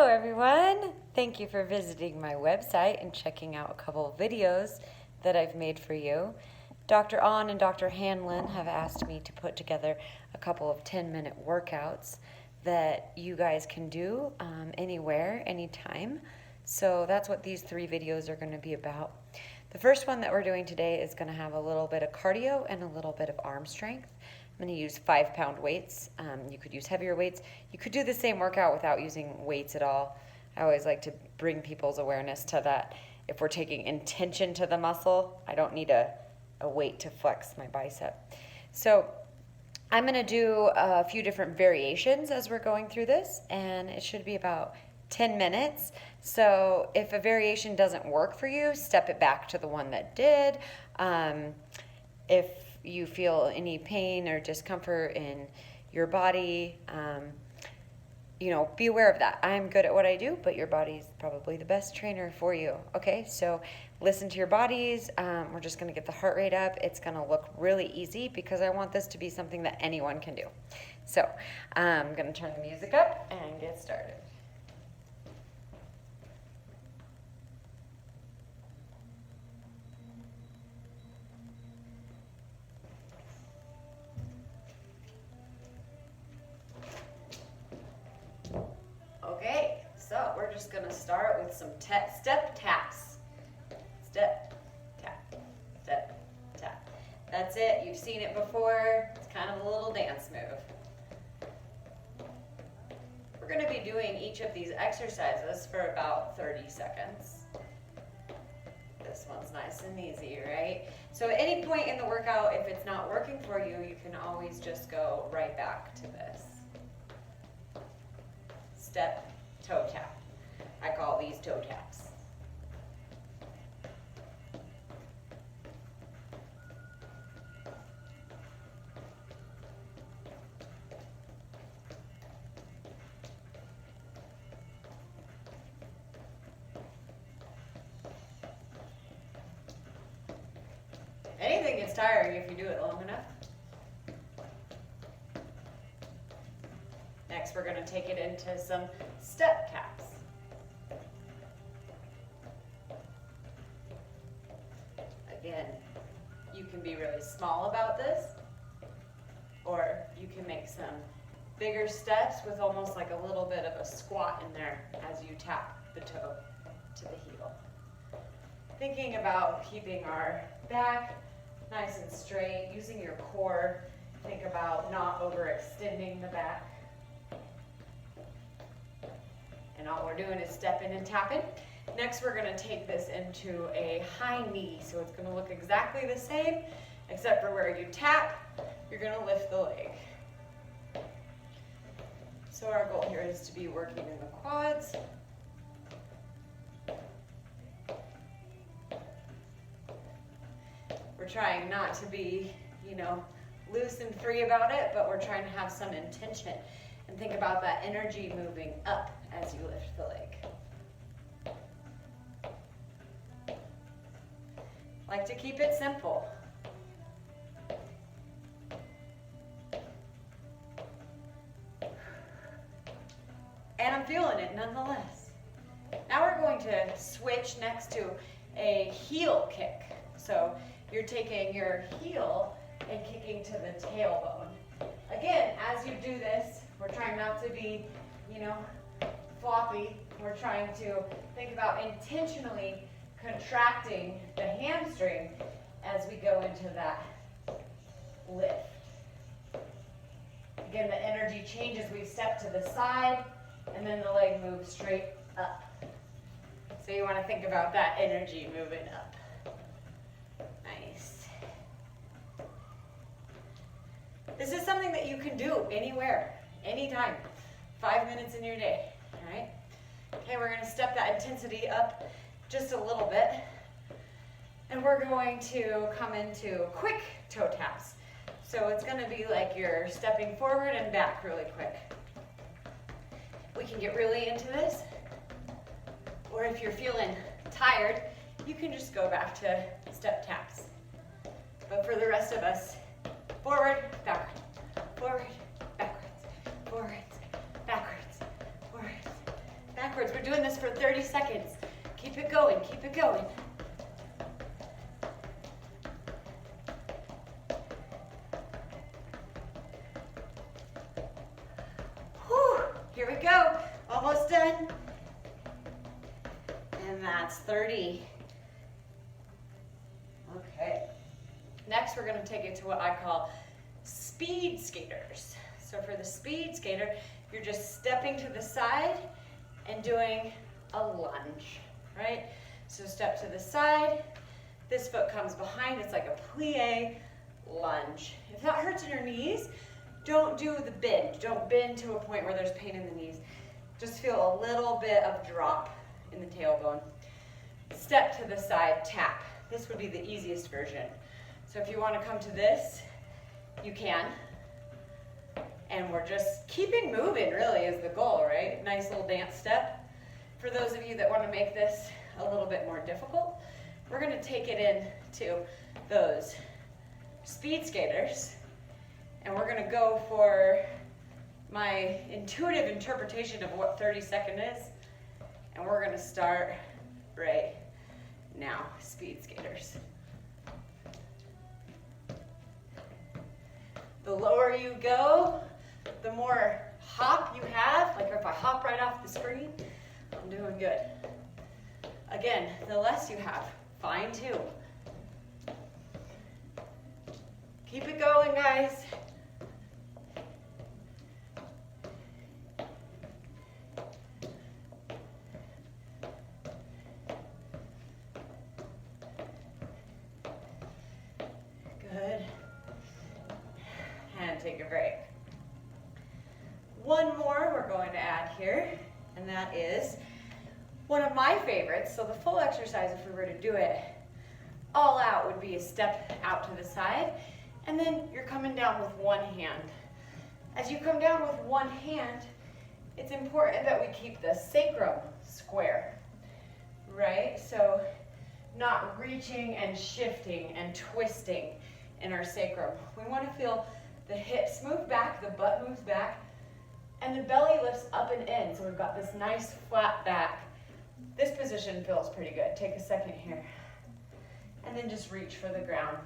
everyone. Thank you for visiting my website and checking out a couple of videos that I've made for you. Dr. On and Dr. Hanlon have asked me to put together a couple of 10-minute workouts that you guys can do anywhere, anytime. So that's what these 3 videos are going to be about. The first one that we're doing today is going to have a little bit of cardio and a little bit of arm strength. I'm going to use 5-pound weights. You could use heavier weights. You could do the same workout without using weights at all. I always like to bring people's awareness to that. If we're taking intention to the muscle, I don't need a weight to flex my bicep. So I'm going to do a few different variations as we're going through this, and it should be about 10 minutes. So if a variation doesn't work for you, step it back to the one that did. If you feel any pain or discomfort in your body, be aware of that. I'm good at what I do, but your body's probably the best trainer for you. Okay, so listen to your bodies. We're just going to get the heart rate up. It's going to look really easy because I want this to be something that anyone can do. So I'm going to turn the music up and get started. Okay, so we're just going to start with some step taps. Step, tap, step, tap. That's it. You've seen it before. It's kind of a little dance move. We're going to be doing each of these exercises for about 30 seconds. This one's nice and easy, right? So at any point in the workout, if it's not working for you, you can always just go right back to this. Step, toe tap. I call these toe taps. Anything gets tiring if you do it long enough. Next, we're going to take it into some step taps. Again, you can be really small about this, or you can make some bigger steps with almost like a little bit of a squat in there as you tap the toe to the heel. Thinking about keeping our back nice and straight, using your core. Think about not overextending the back. And all we're doing is stepping and tapping. Next, we're going to take this into a high knee. So it's going to look exactly the same, except for where you tap, you're going to lift the leg. So our goal here is to be working in the quads. We're trying not to be, loose and free about it, but we're trying to have some intention. And think about that energy moving up as you lift the leg. Like to keep it simple. And I'm feeling it nonetheless. Now we're going to switch next to a heel kick. So you're taking your heel and kicking to the tailbone. Again, as you do this, we're trying not to be, floppy. We're trying to think about intentionally contracting the hamstring as we go into that lift. Again, the energy changes. We step to the side, and then the leg moves straight up. So you want to think about that energy moving up. Nice. This is something that you can do anywhere, anytime. 5 minutes in your day, all right? Okay, we're going to step that intensity up just a little bit. And we're going to come into quick toe taps. So it's going to be like you're stepping forward and back really quick. We can get really into this. Or if you're feeling tired, you can just go back to step taps. But for the rest of us, forward, backwards, forward, backwards, forwards, backwards, forwards, backwards. We're doing this for 30 seconds. Keep it going, keep it going. Whew, here we go, almost done. And that's 30. Okay. Next, we're gonna take it to what I call speed skaters. So for the speed skater, you're just stepping to the side and doing a lunge, right? So step to the side, this foot comes behind, it's like a plie lunge. If that hurts in your knees, don't do the bend. Don't bend to a point where there's pain in the knees. Just feel a little bit of drop in the tailbone. Step to the side, tap. This would be the easiest version. So if you want to come to this, you can. And we're just keeping moving, really, is the goal, right? Nice little dance step. For those of you that want to make this a little bit more difficult, we're going to take it into those speed skaters. And we're going to go for my intuitive interpretation of what 30 seconds is. And we're going to start right now, speed skaters. The lower you go, the more hop you have. Like if I hop right off the screen, I'm doing good. Again, the less you have, fine too. Keep it going, guys. Good. And take a break. One more we're going to add here, and that is one of my favorites. So the full exercise, if we were to do it all out, would be a step out to the side, and then you're coming down with one hand. As you come down with one hand, it's important that we keep the sacrum square, right? So not reaching and shifting and twisting in our sacrum. We want to feel the hips move back, the butt moves back, and the belly lifts up and in. So we've got this nice flat back. This position feels pretty good. Take a second here. And then just reach for the ground,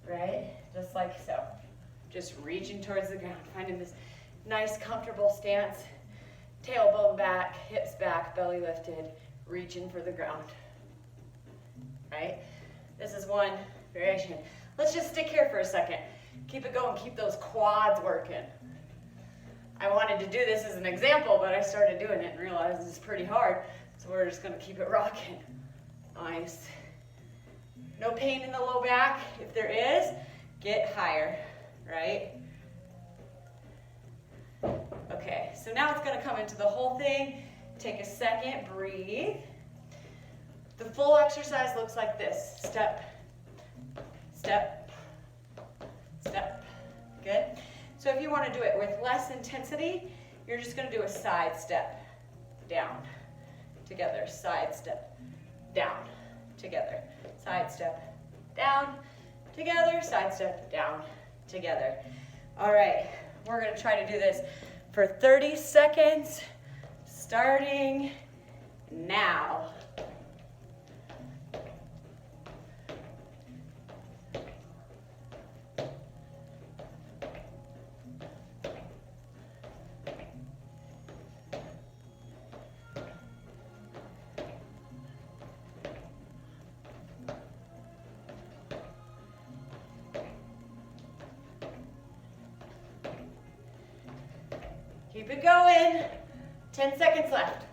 right? Just like so. Just reaching towards the ground, finding this nice comfortable stance. Tailbone back, hips back, belly lifted, reaching for the ground, right? This is one variation. Let's just stick here for a second. Keep it going, keep those quads working. I wanted to do this as an example, but I started doing it and realized it's pretty hard, so we're just gonna keep it rocking. Nice. No pain in the low back. If there is, get higher, right? Okay, so now it's gonna come into the whole thing. Take a second, breathe. The full exercise looks like this. Step, step, step. Good. So if you want to do it with less intensity, you're just going to do a side step, down, together, side step, down, together, side step, down, together, side step, down, together. All right, we're going to try to do this for 30 seconds, starting now. Keep it going. 10 seconds left.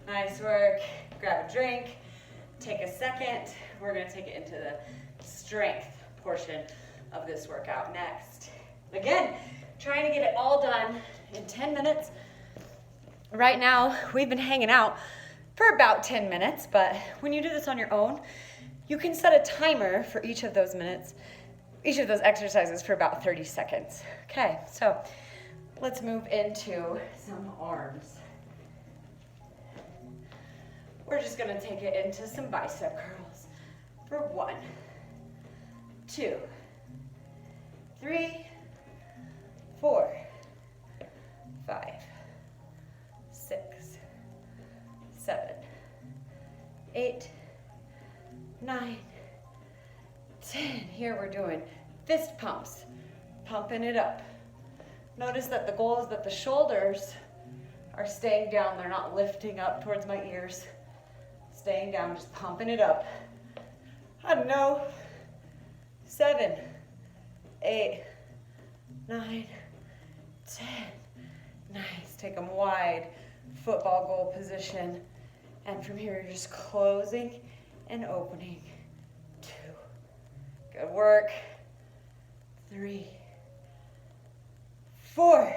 Nice work. Grab a drink. Take a second. We're going to take it into the strength portion of this workout next. Again, trying to get it all done in 10 minutes. Right now, we've been hanging out for about 10 minutes, but when you do this on your own, you can set a timer for each of those minutes, each of those exercises for about 30 seconds. Okay, so let's move into some arms. we're just gonna take it into some bicep curls for 1, 2, 3, 4, 5, 6, 7, 8, 9, 10. Here we're doing fist pumps, pumping it up. Notice that the goal is that the shoulders are staying down. They're not lifting up towards my ears. Staying down, just pumping it up. I don't know. 7, 8, 9, 10. Nice. Take them wide. Football goal position. And from here, you're just closing and opening. 2. Good work. 3, 4,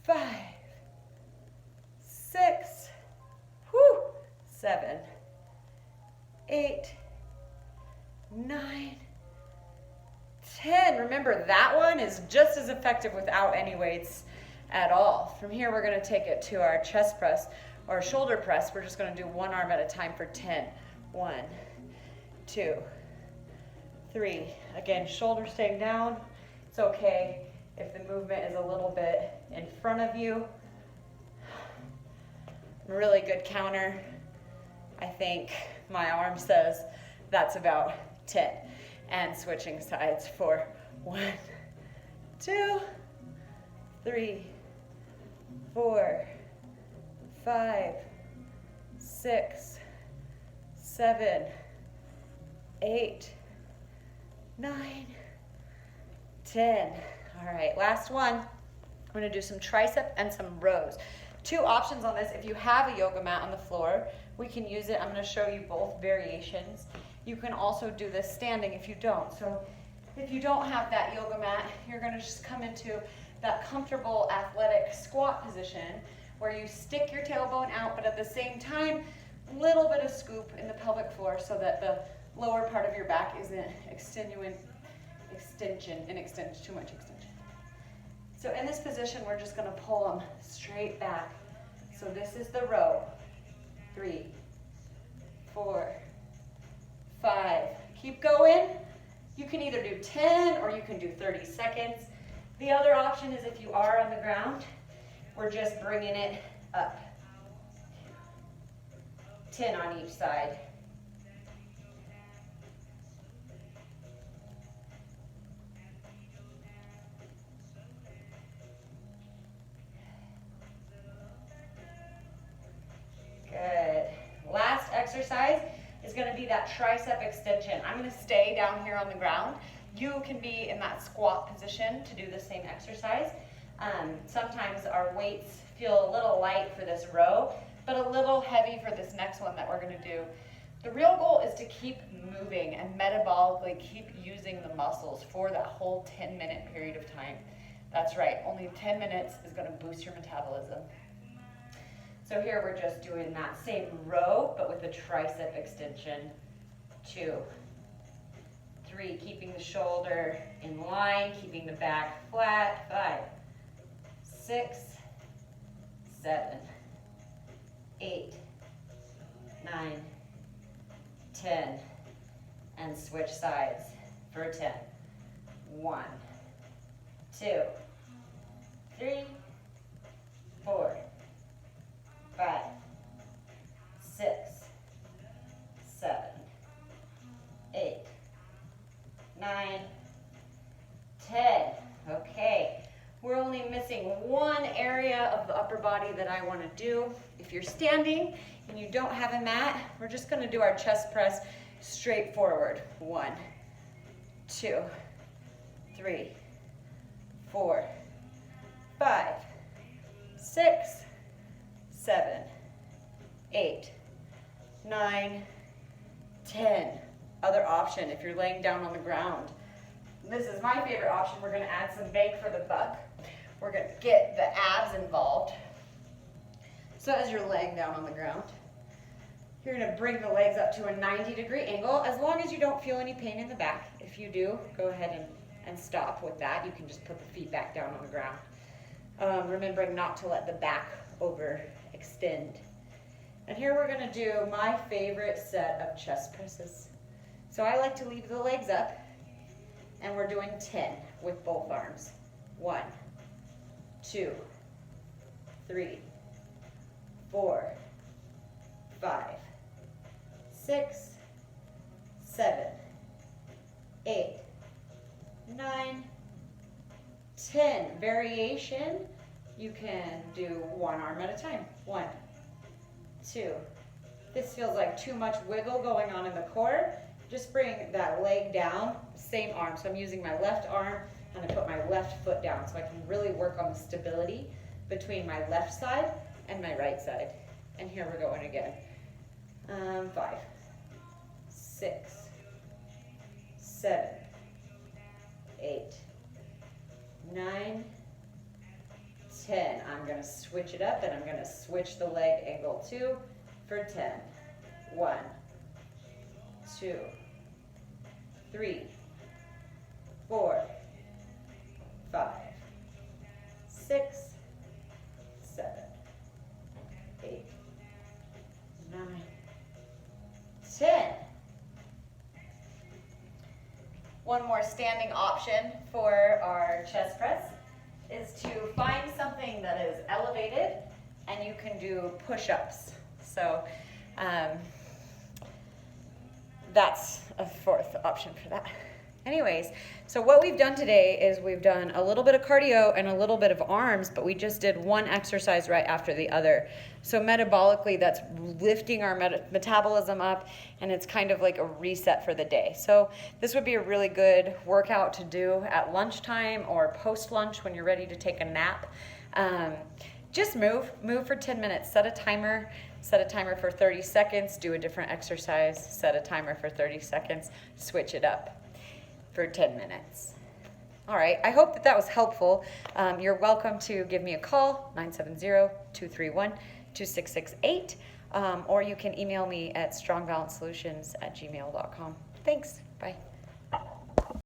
5, 6, 7, 8, 9, 10. Remember, that one is just as effective without any weights at all. From here, we're going to take it to our chest press or shoulder press. We're just going to do one arm at a time for 10. 1, 2, 3. Again, shoulder staying down. It's okay if the movement is a little bit in front of you. Really good counter. I think my arm says that's about 10. And switching sides for 1, 2, 3, 4, 5, 6, 7, 8, 9, 10. All right, last one. We're gonna do some tricep and some rows. 2 options on this. If you have a yoga mat on the floor, we can use it. I'm gonna show you both variations. You can also do this standing if you don't. So if you don't have that yoga mat, you're gonna just come into that comfortable athletic squat position where you stick your tailbone out, but at the same time, a little bit of scoop in the pelvic floor so that the lower part of your back isn't too much extension. So in this position, we're just gonna pull them straight back. So this is the row. 3, 4, 5. Keep going. You can either do 10 or you can do 30 seconds. The other option is if you are on the ground, we're just bringing it up. 10 on each side. Good. Last exercise is going to be that tricep extension. I'm going to stay down here on the ground. You can be in that squat position to do the same exercise. Sometimes our weights feel a little light for this row, but a little heavy for this next one that we're going to do. The real goal is to keep moving and metabolically keep using the muscles for that whole 10-minute period of time. That's right, only 10 minutes is going to boost your metabolism. So here we're just doing that same row, but with a tricep extension. 2, 3, keeping the shoulder in line, keeping the back flat. 5, 6, 7, 8, 9, 10. And switch sides for 10. 1, 2, 3, 4, 5, 6, 7, 8, 9, 10. Okay, we're only missing one area of the upper body that I want to do. If you're standing and you don't have a mat, we're just going to do our chest press straight forward. 1, 2, 3, 4, 5, 6, 7, 8, 9, 10. Other option, if you're laying down on the ground. This is my favorite option. We're going to add some bang for the buck. We're going to get the abs involved. So as you're laying down on the ground, you're going to bring the legs up to a 90-degree angle, as long as you don't feel any pain in the back. If you do, go ahead and stop with that. You can just put the feet back down on the ground. Remembering not to let the back overextend. And here we're gonna do my favorite set of chest presses. So I like to leave the legs up, and we're doing 10 with both arms. 1, 2, 3, 4, 5, 6, 7, 8, 9, 10. Variation, you can do one arm at a time. 1, 2. This feels like too much wiggle going on in the core. Just bring that leg down, same arm. So I'm using my left arm and I put my left foot down so I can really work on the stability between my left side and my right side. And here we're going again. 5, 6, 7, 8, 9, 10. I'm going to switch it up and I'm going to switch the leg angle too for 10. 1, 2, 3, 4, 5, 6, 7, 8, 9, 10. One more standing option for our chest press is to find something that is elevated and you can do push-ups. So that's a fourth option for that. Anyways, so what we've done today is we've done a little bit of cardio and a little bit of arms, but we just did one exercise right after the other. So metabolically, that's lifting our metabolism up, and it's kind of like a reset for the day. So this would be a really good workout to do at lunchtime or post-lunch when you're ready to take a nap. Just move for 10 minutes, set a timer for 30 seconds, do a different exercise, set a timer for 30 seconds, switch it up for 10 minutes. All right, I hope that was helpful. You're welcome to give me a call, 970-231-2668, or you can email me at strongbalanceSolutions@gmail.com. Thanks, bye.